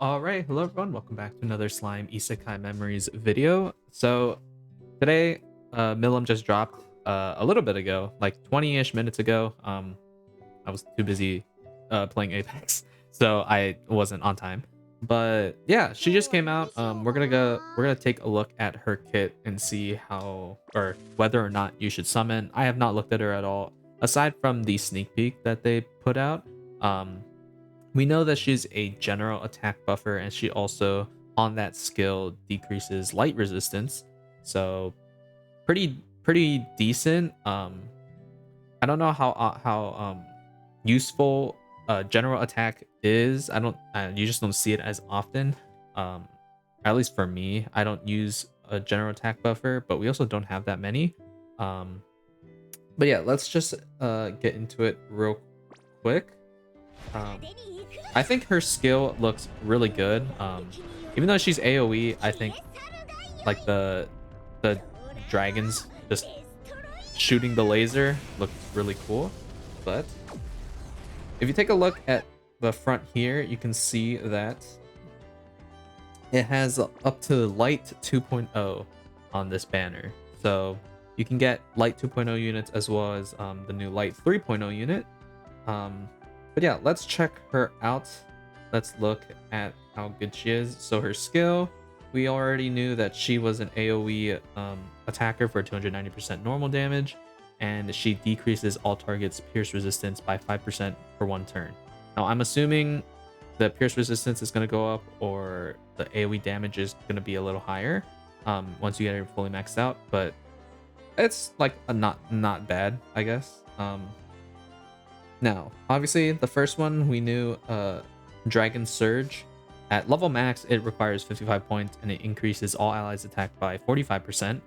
All right, hello everyone. Welcome back to another Slime Isekai Memories video. So today, Milim just dropped a little bit ago, like 20-ish minutes ago. I was too busy playing Apex, so I wasn't on time. But yeah, she just came out. We're gonna take a look at her kit and see how or whether or not you should summon. I have not looked at her at all, aside from the sneak peek that they put out. Um, we know that she's a general attack buffer, and she also, on that skill, decreases light resistance. So pretty decent. I don't know how useful general attack is. I don't. You just don't see it as often. Um, at least for me, I don't use a general attack buffer, but we also don't have that many. Um, but yeah, let's just get into it real quick. Um, I think her skill looks really good. Even though she's AoE, I think like the dragons just shooting the laser looks really cool. But if you take a look at the front here, you can see that it has up to Light 2.0 on this banner. So you can get Light 2.0 units as well as the new Light 3.0 unit. But yeah, let's check her out. Let's look at how good she is. So her skill, we already knew that she was an AoE attacker for 290% normal damage, and she decreases all targets' pierce resistance by 5% for one turn. Now I'm assuming the pierce resistance is going to go up, or the AoE damage is going to be a little higher once you get it fully maxed out. But it's like a not bad, I guess. Now, obviously, the first one we knew, Dragon Surge. At level max, it requires 55 points, and it increases all allies' attack by 45%,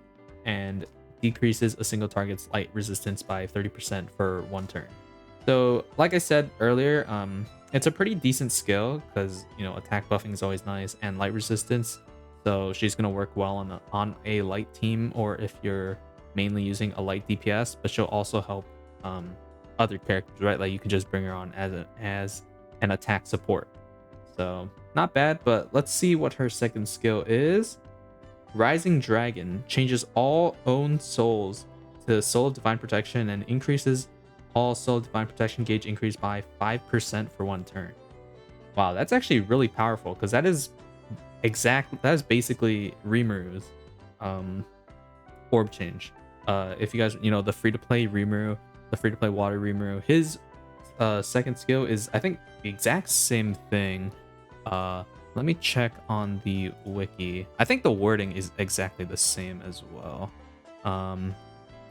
and decreases a single target's light resistance by 30% for one turn. So, like I said earlier, it's a pretty decent skill because attack buffing is always nice, and light resistance. So she's gonna work well on a light team, or if you're mainly using a light DPS, but she'll also help other characters, right? Like you can just bring her on as an attack support. So not bad, but let's see what her second skill is. Rising Dragon changes all owned souls to Soul of Divine Protection and increases all Soul of Divine Protection gauge increase by 5% for one turn. Wow, that's actually really powerful because that is basically Rimuru's orb change. If you guys, the free-to-play Rimuru, the free-to-play water Rimuru, his second skill is, I think, the exact same thing. Let me check on the wiki. I think the wording is exactly the same as well.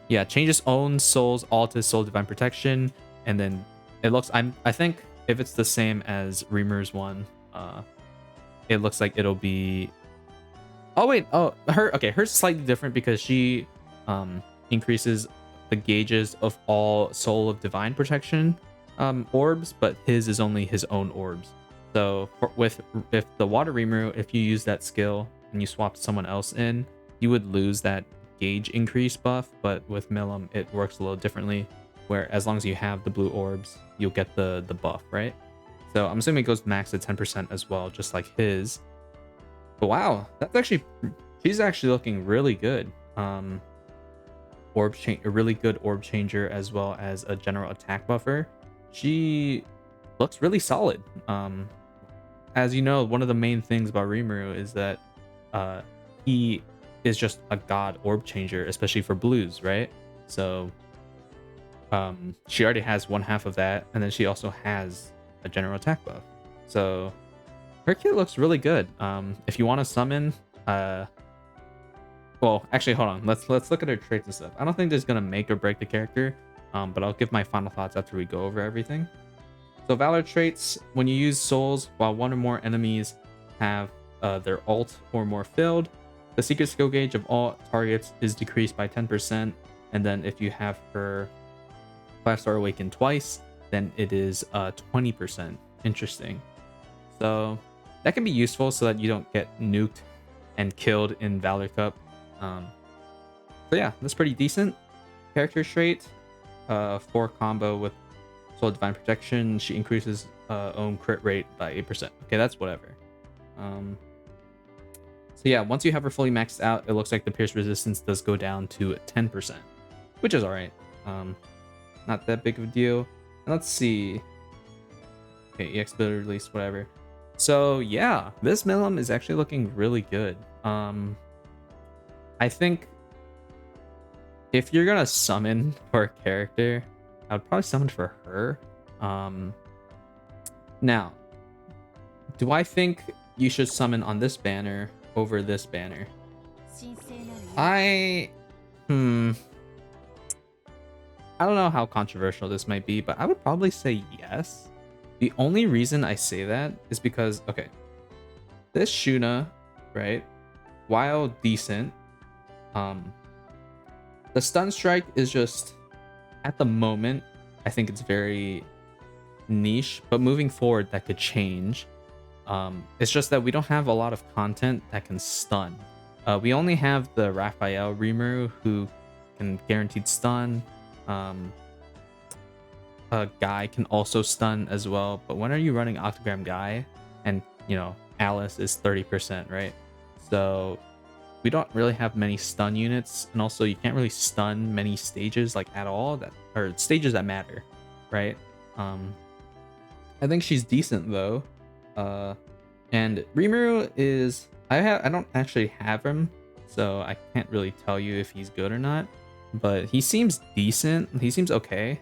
Yeah, changes own souls all to Soul Divine Protection, and then it looks, I think if it's the same as Reamer's one, it looks like it'll be, oh wait, her's slightly different because she increases the gauges of all Soul of Divine Protection orbs, but his is only his own orbs. So if the water Rimuru, if you use that skill and you swap someone else in, you would lose that gauge increase buff. But with Milim, it works a little differently, where as long as you have the blue orbs, you'll get the buff, right? So I'm assuming it goes max to 10% as well, just like his. But wow, she's actually looking really good. A really good orb changer, as well as a general attack buffer. She looks really solid. As you know, one of the main things about Rimuru is that he is just a god orb changer, especially for blues, right? So she already has one half of that, and then she also has a general attack buff. So her kit looks really good. If you want to summon, well, actually, hold on. Let's look at her traits and stuff. I don't think this is gonna make or break the character, but I'll give my final thoughts after we go over everything. So Valor traits: when you use souls while one or more enemies have their ult or more filled, the secret skill gauge of all targets is decreased by 10%. And then if you have her 5-star awaken twice, then it is 20%. Interesting. So that can be useful so that you don't get nuked and killed in Valor Cup. So yeah, that's pretty decent. Character trait, 4 combo with Soul Divine Protection. She increases own crit rate by 8%. Okay, that's whatever. So yeah, once you have her fully maxed out, it looks like the pierce resistance does go down to 10%, which is all right. Not that big of a deal. And let's see. Okay, EX ability release, whatever. So yeah, this Milim is actually looking really good. I think if you're gonna summon for a character, I would probably summon for her. Now, do I think you should summon on this banner over this banner? I don't know how controversial this might be, but I would probably say yes. The only reason I say that is because, okay, this Shuna, right, while decent, the stun strike is just, at the moment, I think it's very niche, but moving forward, that could change. It's just that we don't have a lot of content that can stun. We only have the Raphael Rimuru who can guaranteed stun. A Guy can also stun as well, but when are you running Octogram Guy? And, you know, Alice is 30%, right? So we don't really have many stun units, and also you can't really stun many stages like at all, that or stages that matter, right? I think she's decent though. And Rimuru is, I don't actually have him, so I can't really tell you if he's good or not, but he seems decent. He seems okay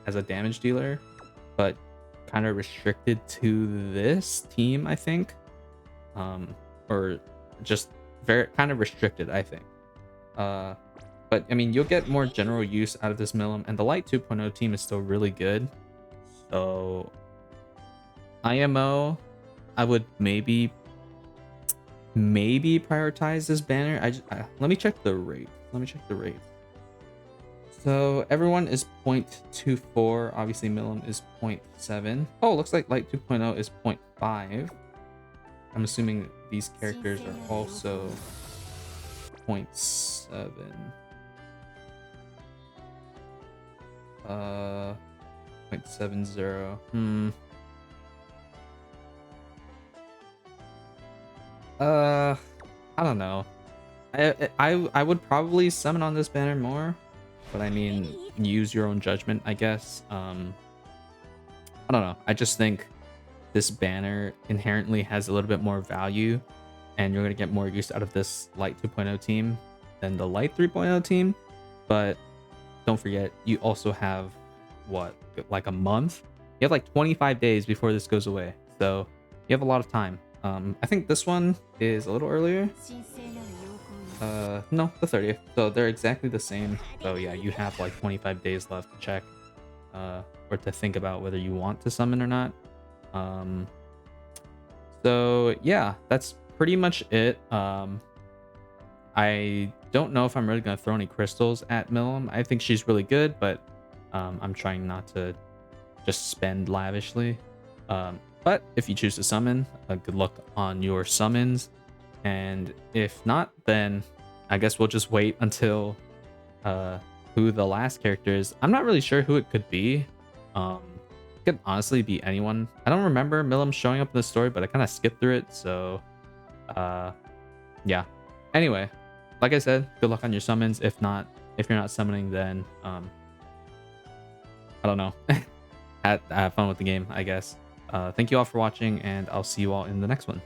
as a damage dealer, but kind of restricted to this team, I think, or just very kind of restricted, I think. But I mean, you'll get more general use out of this Milim, and the Light 2.0 team is still really good. So IMO, I would maybe prioritize this banner. Let me check the rate. So everyone is 0.24. Obviously Milim is 0.7. Oh, looks like Light 2.0 is 0.5. I'm assuming these characters are also 0.7. 0.70. I don't know. I would probably summon on this banner more, but I mean, use your own judgment, I guess. I don't know. I just think this banner inherently has a little bit more value, and you're gonna get more use out of this Light 2.0 team than the Light 3.0 team. But don't forget, you also have what, like a month? You have like 25 days before this goes away, so you have a lot of time. I think this one is a little earlier. No, the 30th. So they're exactly the same. So yeah, you have like 25 days left to check, or to think about whether you want to summon or not. So yeah, that's pretty much it. I don't know if I'm really gonna throw any crystals at Milim. I think she's really good, but I'm trying not to just spend lavishly. But if you choose to summon, good luck on your summons. And if not, then I guess we'll just wait until who the last character is. I'm not really sure who it could be. It could honestly be anyone. I don't remember Milim showing up in the story, but I kind of skipped through it. So yeah. Anyway, like I said, good luck on your summons. If you're not summoning, then I don't know. Have fun with the game, I guess. Thank you all for watching, and I'll see you all in the next one.